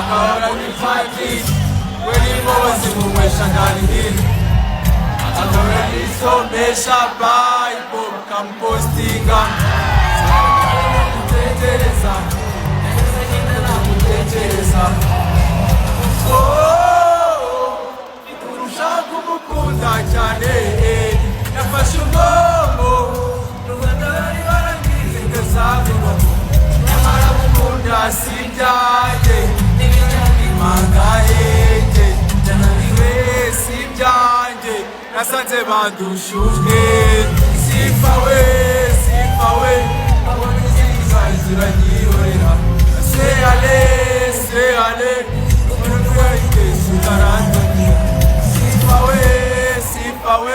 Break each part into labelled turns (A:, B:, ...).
A: akahora n'ifatiri we n'inkozi munywesha ngarihira akahora nisomesha Bible kampostinga gutekereza gutekereza kurusha kumukunda cyane nafashe ubwonko rubanda bari barangize ngazavuga nyamara gukunda si ibyanjye n'ibinyampimanga yenge byananiwe si ibyanjye nasanze badushujwe sifawe sifawe abona iziza ziranyihorera se ale umuntu yayigeze utarandamira sifawe sifawe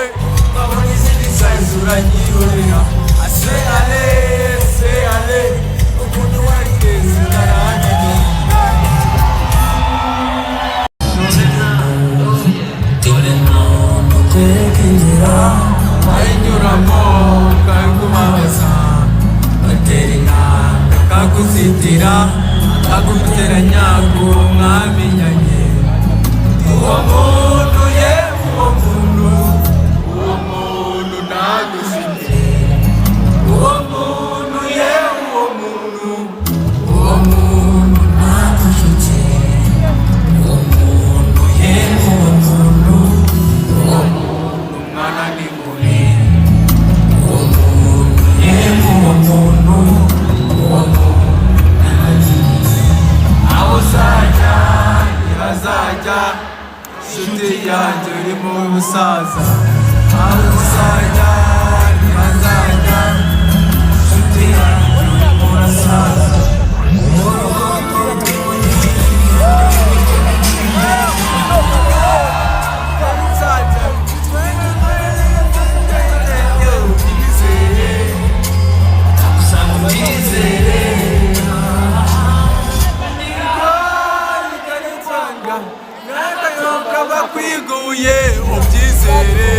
A: abona iziza ziranyihorera se ale umuntu yayigeze utarandamira ayinyuramo kakubabaza batera intambwe kakuzitira kaguteranya ku mwamenyanye uwo muntu ye uwo muntu nagusite uwo muntu ye uwo muntu nagusite uwo muntu ye uwo muntu mwana ni mubi uwo muntu ye uwo muntu aho uzajya ntihazajya inshuti yanjye uri mu busaza aho uzajya ntihazajya inshuti yanjye uri mu busaza kwiguye ubyizere